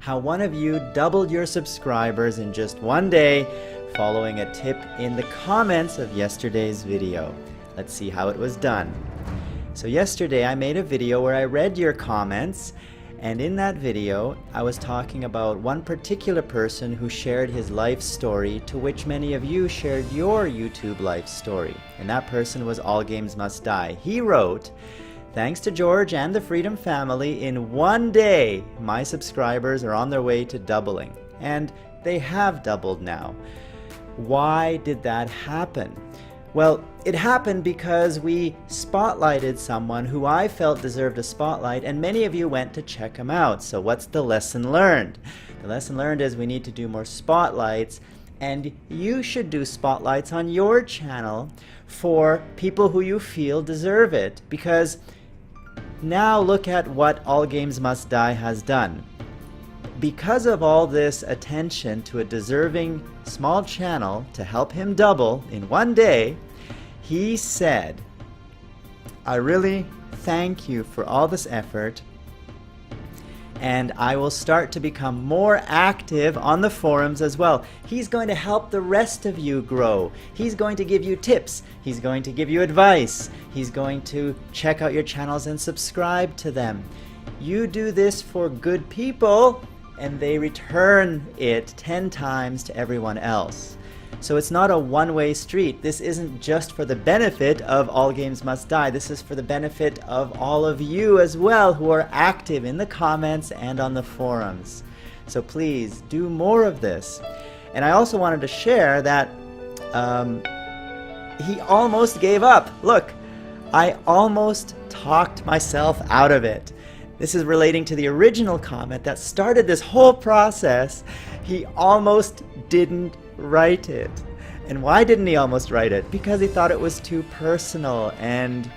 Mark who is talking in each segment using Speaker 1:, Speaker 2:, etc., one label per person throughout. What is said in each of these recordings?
Speaker 1: how one of you doubled your subscribers in just one day following a tip in the comments of yesterday's video. Let's see how it was done. So yesterday I made a video where I read your comments, and in that video I was talking about one particular person who shared his life story, to which many of you shared your YouTube life story, and that person was All Games Must Die. He wrote, "Thanks to George and the Freedom family, in one day my subscribers are on their way to doubling." And they have doubled now. Why did that happen? Well, it happened because we spotlighted someone who I felt deserved a spotlight, and many of you went to check him out. So what's the lesson learned? The lesson learned is we need to do more spotlights, and you should do spotlights on your channel for people who you feel deserve it. Because now look at what All Games Must Die has done. Because of all this attention to a deserving small channel to help him double in one day, he said, "I really thank you for all this effort, and I will start to become more active on the forums as well." He's going to help the rest of you grow. He's going to give you tips. He's going to give you advice. He's going to check out your channels and subscribe to them. You do this for good people, and they return it 10 times to everyone else. So it's not a one-way street. This isn't just for the benefit of All Games Must Die. This is for the benefit of all of you as well, who are active in the comments and on the forums. So please do more of this. And I also wanted to share that he almost gave up. Look, I almost talked myself out of it. This is relating to the original comment that started this whole process. He almost didn't write it. And why didn't he almost write it? Because he thought it was too personal. And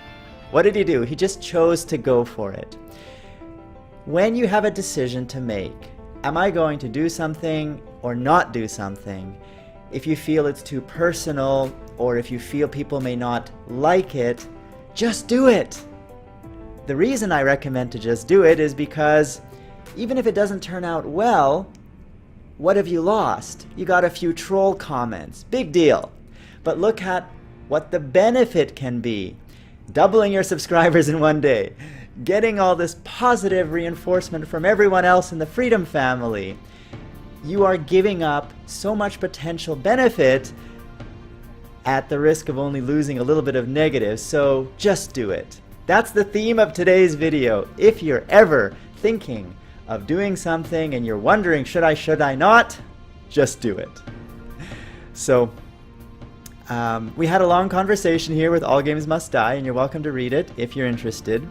Speaker 1: what did he do? He just chose to go for it. When you have a decision to make, am I going to do something or not do something? If you feel it's too personal, or if you feel people may not like it, just do it. The reason I recommend to just do it is because even if it doesn't turn out well, what have you lost? You got a few troll comments. Big deal. But look at what the benefit can be. Doubling your subscribers in one day. Getting all this positive reinforcement from everyone else in the Freedom family. You are giving up so much potential benefit at the risk of only losing a little bit of negative. So just do it. That's the theme of today's video. If you're ever thinking of doing something and you're wondering, should I not? Just do it. So we had a long conversation here with All Games Must Die, and you're welcome to read it if you're interested.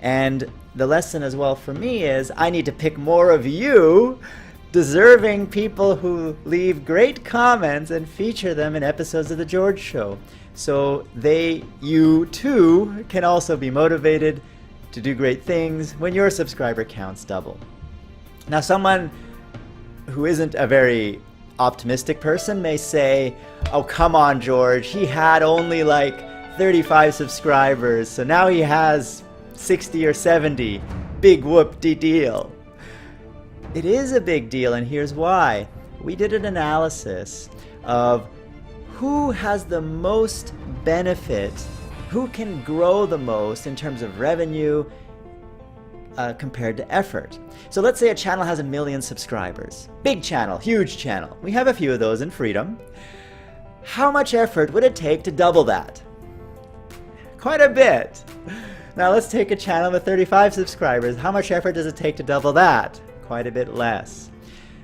Speaker 1: And the lesson as well for me is I need to pick more of you, deserving people who leave great comments, and feature them in episodes of The George Show. So you too, can also be motivated to do great things when your subscriber counts double. Now, someone who isn't a very optimistic person may say, "Oh, come on, George, he had only like 35 subscribers, so now he has 60 or 70. Big whoop-de-deal." It is a big deal, and here's why. We did an analysis of who has the most benefit, who can grow the most in terms of revenue compared to effort. So let's say a channel has 1 million subscribers. Big channel, huge channel. We have a few of those in Freedom. How much effort would it take to double that? Quite a bit. Now let's take a channel with 35 subscribers. How much effort does it take to double that? Quite a bit less.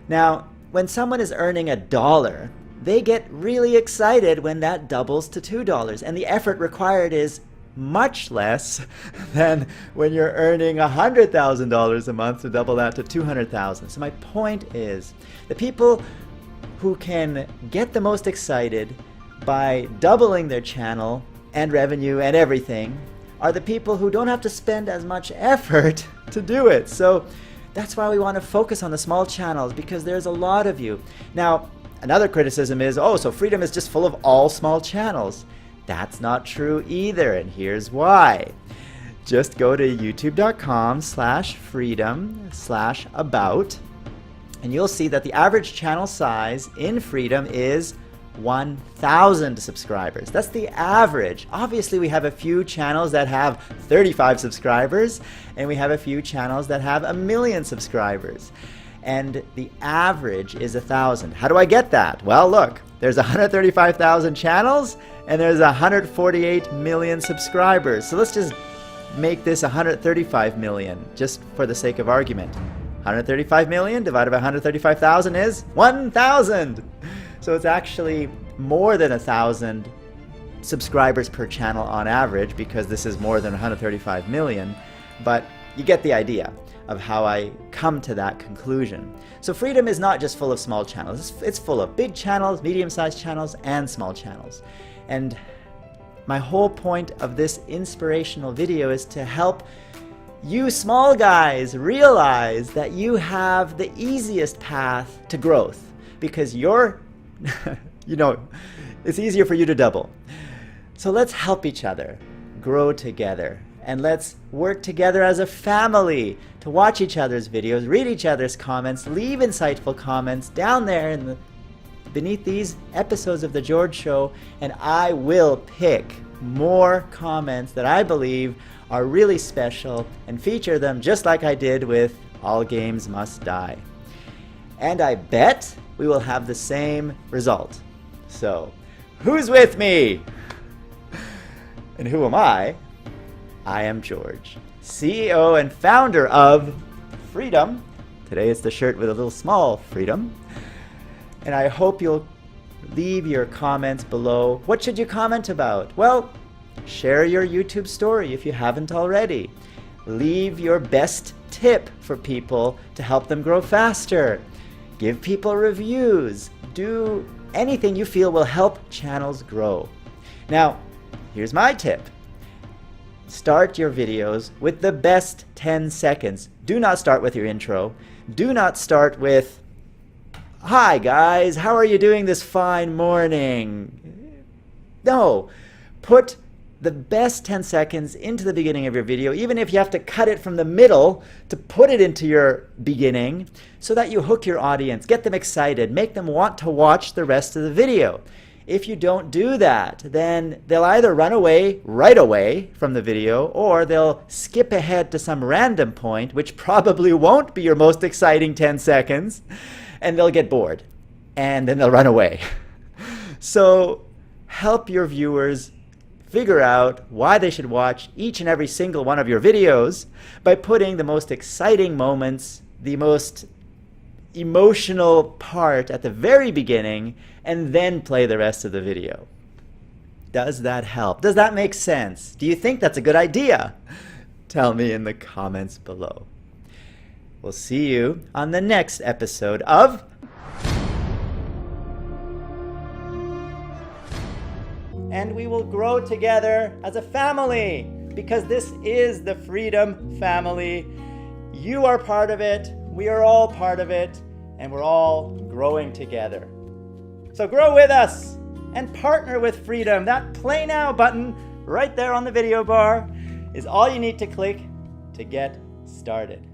Speaker 1: Now, when someone is earning $1, they get really excited when that doubles to $2, and the effort required is much less than when you're earning $100,000 a month to double that to $200,000. So my point is, the people who can get the most excited by doubling their channel and revenue and everything are the people who don't have to spend as much effort to do it. So that's why we want to focus on the small channels, because there's a lot of you. Now, another criticism is, oh, so Freedom is just full of all small channels. That's not true either, and here's why. just go to youtube.com/freedom/about, and you'll see that the average channel size in Freedom is 1,000 subscribers. That's the average. Obviously, we have a few channels that have 35 subscribers, and we have a few channels that have 1,000,000 subscribers. And the average is 1,000. How do I get that? Well, look, there's 135,000 channels, and there's 148 million subscribers. So let's just make this 135 million, just for the sake of argument. 135 million divided by 135,000 is 1,000. So it's actually more than 1,000 subscribers per channel on average, because this is more than 135 million. But you get the idea of how I come to that conclusion. So Freedom is not just full of small channels. It's full of big channels, medium-sized channels, and small channels. And my whole point of this inspirational video is to help you small guys realize that you have the easiest path to growth, because you're it's easier for you to double. So let's help each other grow together, and let's work together as a family to watch each other's videos, read each other's comments, leave insightful comments down there beneath these episodes of The George Show, and I will pick more comments that I believe are really special and feature them just like I did with All Games Must Die. And I bet we will have the same result. So, who's with me? And who am I? I am George, CEO and founder of Freedom. Today it's the shirt with a little small freedom. And I hope you'll leave your comments below. What should you comment about? Well, share your YouTube story if you haven't already. Leave your best tip for people to help them grow faster. Give people reviews. Do anything you feel will help channels grow. Now, here's my tip. Start your videos with the best 10 seconds. Do not start with your intro. Do not start with, "Hi guys, how are you doing this fine morning?" No, put the best 10 seconds into the beginning of your video, even if you have to cut it from the middle to put it into your beginning, so that you hook your audience, get them excited, make them want to watch the rest of the video. If you don't do that, then they'll either run away right away from the video, or they'll skip ahead to some random point, which probably won't be your most exciting 10 seconds, and they'll get bored, and then they'll run away. So help your viewers figure out why they should watch each and every single one of your videos by putting the most exciting moments, the most emotional part at the very beginning, and then play the rest of the video. Does that help? Does that make sense? Do you think that's a good idea? Tell me in the comments below. We'll see you on the next episode of And we will grow together as a family, because this is the Freedom family. You are part of it, we are all part of it, and we're all growing together. So grow with us and partner with Freedom. That Play Now button right there on the video bar is all you need to click to get started.